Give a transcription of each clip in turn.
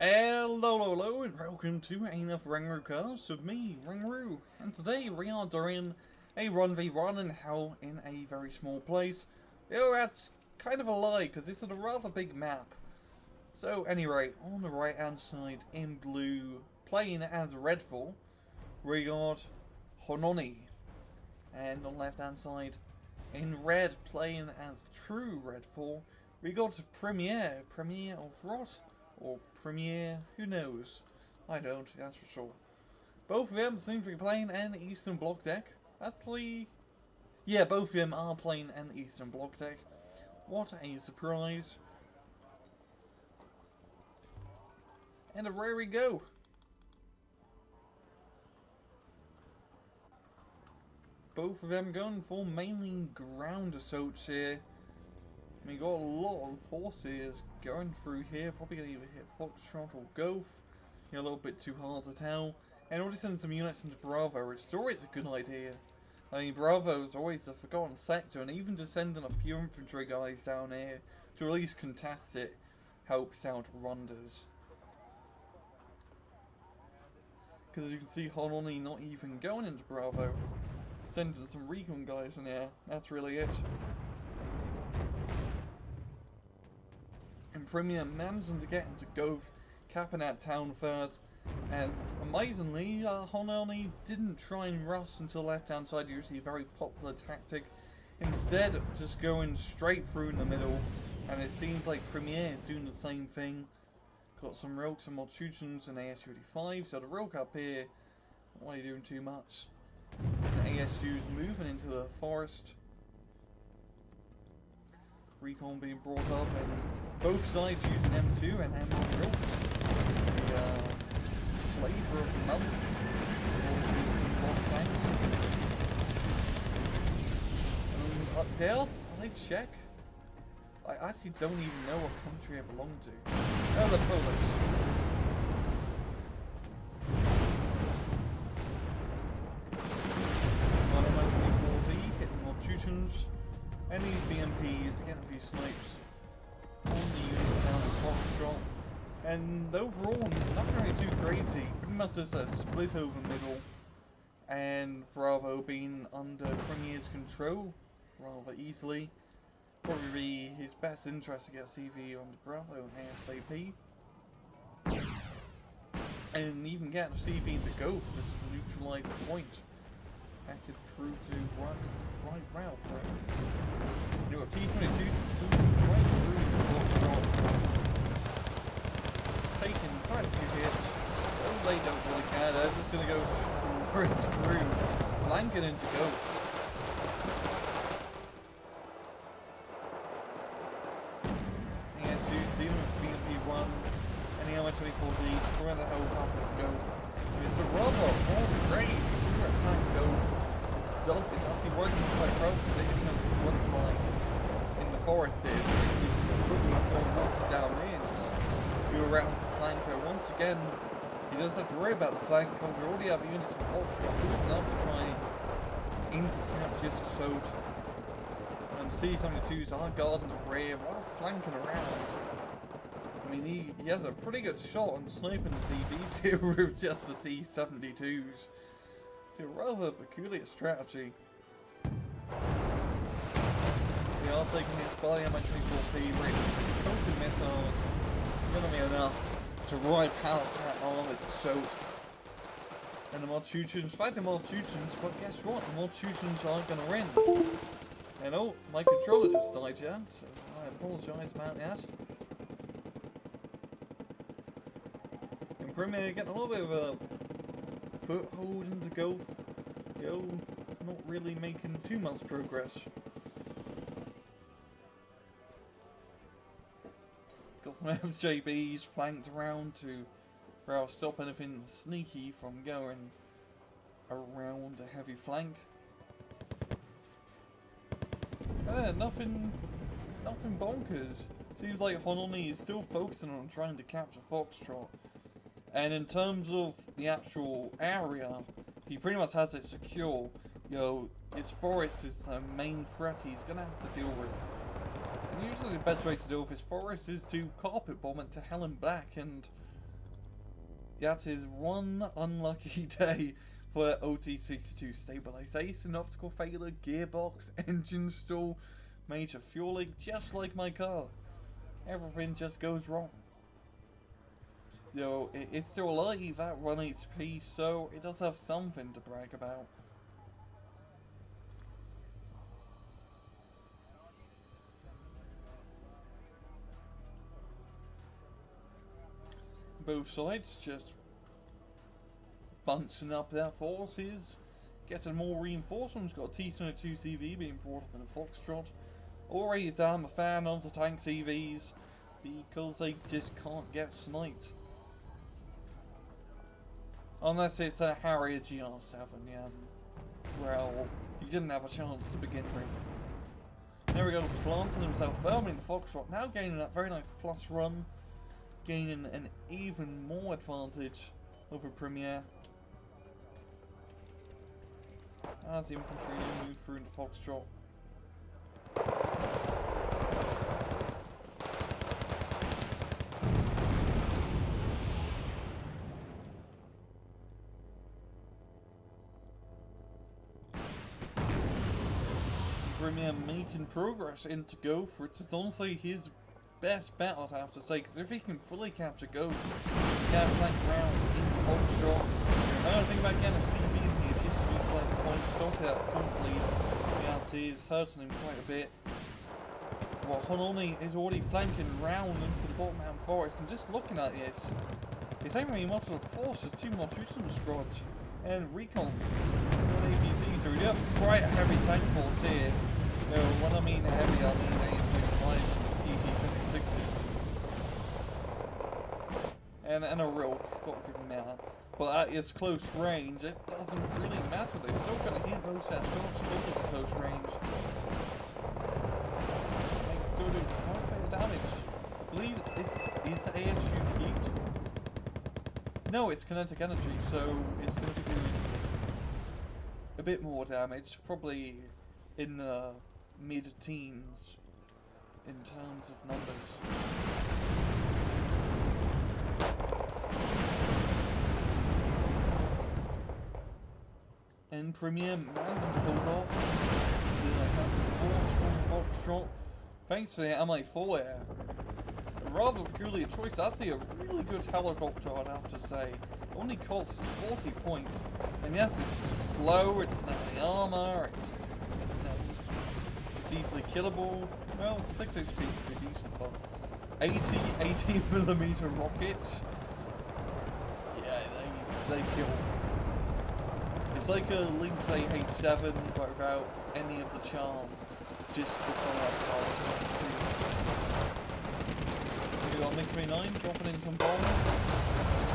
Hello, and welcome to another RANGROO cast of me, RANGROO. And today we are doing a 1v1 in hell in a very small place. That's kind of a lie, because this is a rather big map. So anyway, on the right hand side in blue, playing as Redfall, we got Honoi. And on the left hand side in red, playing as true Redfall, we got Premier of Rot. Or Premier, who knows? I don't, that's for sure. Both of them seem to be playing an Eastern Bloc deck. Actually, yeah, both of them are playing an Eastern Bloc deck. What a surprise. And away we go. Both of them going for mainly ground assaults here. We got a lot of forces going through here. Probably gonna either hit Foxtrot or Golf. A little bit too hard to tell. And already send some units into Bravo, which is always a good idea. I mean, Bravo is always the forgotten sector, and even just sending a few infantry guys down here to at least contest it helps out wonders. Because as you can see, Honoi not even going into Bravo. Sending some recon guys in there. That's really it. And Premier managing to get into Gove, capping that town first, and amazingly, Honoi didn't try and rush until left hand side, usually a very popular tactic. Instead, just going straight through in the middle, and it seems like Premier is doing the same thing. Got some Rilks and Maltuchans and ASU-85, so the Rilk up here, not really doing too much. And ASU's moving into the forest. Recon being brought up, and both sides using M2 and M1 Rilks. The flavour of the month for all these block tanks. Are they Czech? I actually don't even know what country I belong to. Oh, they're Polish. Hitting more Chutans. And these BMPs, getting a few snipes on the units down in Foxtrot. And overall, nothing really too crazy. Pretty much just a split over middle. And Bravo being under Premier's control rather easily. Probably his best interest to get CV on the Bravo ASAP. And even getting a CV into Gulf just to neutralise the point. That could prove to work quite well for him. You've got T-22 moving right through the Foxtrot. Taking quite a few hits. Oh, they don't really care, they're just going to go straight through. Flanking into Gulf. ASU's dealing with BMP-1s and the MI-24D trying to help up into Gulf. It's the robot, great, super attack Gulf. It's actually working quite well because there is no front line in the forest here, so he's completely walking down in, just go around the flanker. Once again, he doesn't have to worry about the flank because we already have units from Foxtrot moving up to try and intercept just so. And C-72s are guarding the rear while flanking around. I mean, he has a pretty good shot on sniping the CVs here with just the T-72s. A rather peculiar strategy. We are taking hits by MI-24P, coping missiles. Gonna be enough to wipe out that armoured assault. And the Maltuchans, fighting Maltuchans, but guess what? The Maltuchans are gonna win. And oh, my controller just died, yeah, so I apologise about that. And Premier getting a little bit of a foothold into Gulf. Not really making too much progress. Got some FJBs flanked around to stop anything sneaky from going around a heavy flank. Nothing bonkers. Seems like Honoi is still focusing on trying to capture Foxtrot. And in terms of the actual area, he pretty much has it secure. His forest is the main threat he's gonna have to deal with. And usually the best way to deal with his forest is to carpet bomb it to hell and back, and that is one unlucky day for OT62 stabilization, optical failure, gearbox, engine stall, major fuel leak, just like my car. Everything just goes wrong. Though it's still alive at 1 HP, so it does have something to brag about. Both sides just bunching up their forces, getting more reinforcements. Got a T-72 CV being brought up in a Foxtrot. Always am a fan of the tank CVs because they just can't get sniped. Unless it's a Harrier GR7, yeah. Well, he didn't have a chance to begin with. There we go, planting himself firmly in the Foxtrot, now gaining that very nice plus run, gaining an even more advantage over Premier. As the infantry move through into Foxtrot. Premier making progress into Gopher. It's honestly his best bet, I'd have to say, because if he can fully capture Gopher, get flank round into Foxtrot, I don't think about getting a CV in here just to utilize the point, stop that point lead. That is hurting him quite a bit. Well, Honoi is already flanking round into the bottom mountain forest, and just looking at this, it's ain't really much of a force, there's too much use of squads and recon. APCs, so we do have quite a heavy tank force here. No, when I mean heavy, I mean AS-35 PT-76s. And a rogue, got to give him that. But at its close range, it doesn't really matter. They're still going to hit most of that shots because of the close range. They can still do quite a bit of damage. I believe is the ASU heat? No, it's kinetic energy, so it's going to be doing a bit more damage, probably in the mid-teens in terms of numbers. And Premier managed to hold off the attack force from Foxtrot thanks to the MA4 air. A rather peculiar choice. That's a really good helicopter, I'd have to say. It only costs 40 points. And yes, it's slow, it's not the armor, it's easily killable. Well, 6 HP is pretty decent, but 80mm rockets, yeah, they kill. It's like a Lynx AH7, but without any of the charm, just the firepower. We got MiG-29 dropping in some bombs,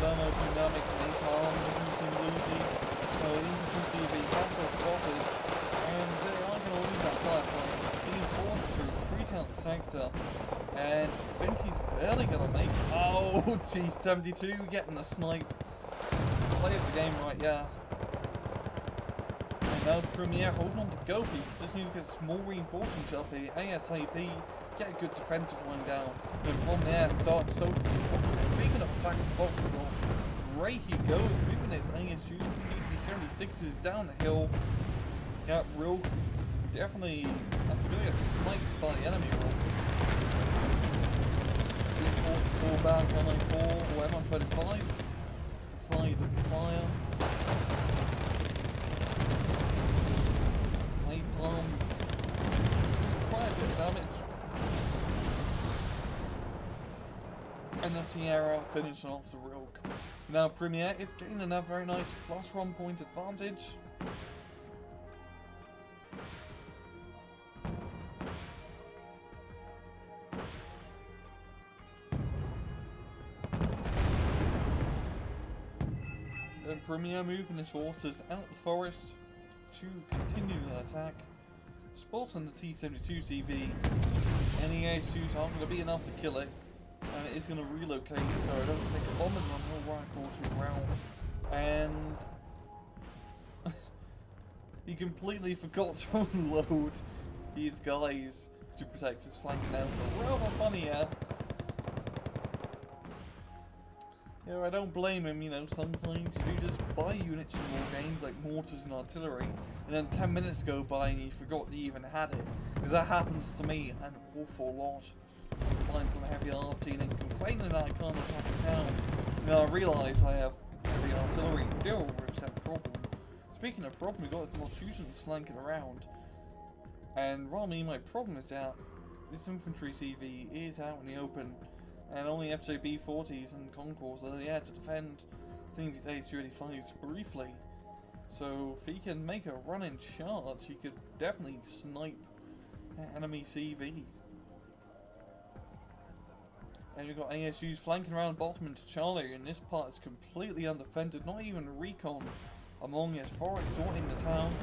thermodynamic napalm, using Lucy, infantry CV, capital spotted, and they are going to lose that firefight. Being forced to retreat out the sector, and I think he's barely going to make it. Oh, T-72 getting the snipe. Play of the game right, yeah. And now Premier holding on to Gopi. Just need to get small reinforcements up here. ASAP, get a good defensive line down. And from there, start to soak the Foxtrot. Speaking of attacking Foxtrot, right he goes, moving his ASU PT-76s down the hill. Yeah, Rogue definitely that's going to get sniped by the enemy Rogue. Fall back MI4 or MI35 to fly to fire. Napalm, quite a bit of damage. And the Sierra finishing off the Rogue. Now Premier is getting another very nice plus 1 point advantage. And Premier moving his forces out the forest to continue the attack. Spotting the T-72 CV. Any ASUs aren't going to be enough to kill it. And it is going to relocate, so I don't think a bombing run will work all too well. And he completely forgot to unload these guys to protect his flank now. So rather funny, yeah. You know, I don't blame him, you know, sometimes you just buy units in war games like mortars and artillery, and then 10 minutes go by and you forgot you even had it. Because that happens to me an awful lot. Buying some heavy arty and then complaining that I can't attack a town. And then I realise I have heavy artillery to deal with that problem. Speaking of problem, we've got some Malthusians flanking around. And rather me, my problem is that this infantry CV is out in the open. And only FJ B40s and Concours are there to defend things these A285s briefly. So if he can make a run in charge, he could definitely snipe enemy CV. And we've got ASUs flanking around bottom into Charlie, and this part is completely undefended, not even recon among his forest or in the town.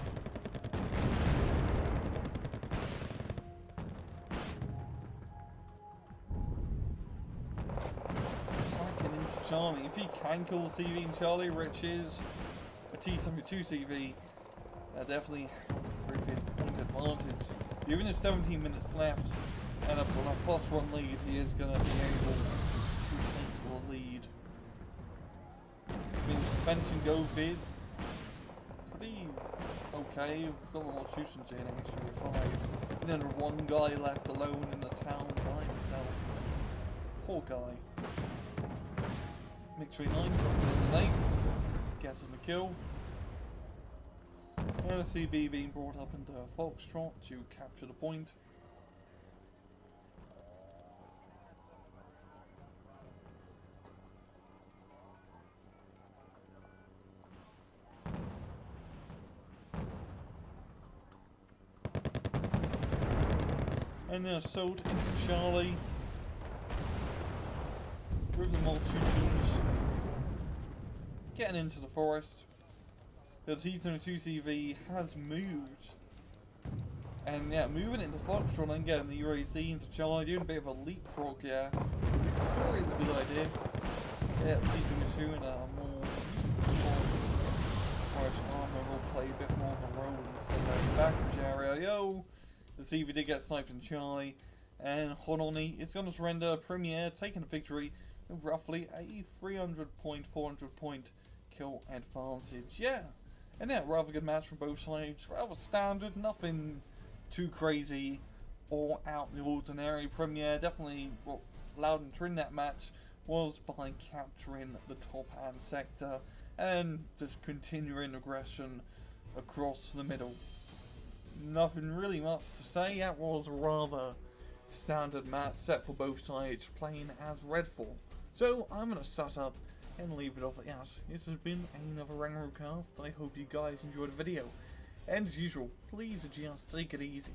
Charlie. If he can kill the CV in Charlie, which is a T-72 CV, that definitely helps his point advantage. Even if 17 minutes left and on a +1 lead, he is going to be able to take the lead. I mean, his defension go is pretty okay. We've got a lot of shooting in HQ5. And then one guy left alone in the town by himself. Poor guy. Victory 9, dropping in the lane, getting the kill. LFCB being brought up into a Foxtrot to capture the point. And they're sold into Charlie with the Malthusians getting into the forest. The T-72 CV has moved. And yeah, moving into Foxtrot and getting the UAC into Charlie, doing a bit of a leapfrog, yeah. Which sure is a good idea. Yeah, T-72 in a more useful spot. Whereas armor will play a bit more of a role instead of backwards area. Yo! The CV did get sniped in Charlie. And Honoi is going to surrender. Premier taking a victory with roughly a 300 point, 400 point kill advantage. Yeah, and yeah, rather good match from both sides. Rather standard, nothing too crazy or out in the ordinary. Premier definitely what allowed him to win that match was by capturing the top hand sector and just continuing aggression across the middle. Nothing really much to say. That was a rather standard match set for both sides, playing as Redfall. So I'm going to shut up and leave it off at that. This has been another RANGROO cast. I hope you guys enjoyed the video. And as usual, please just take it easy.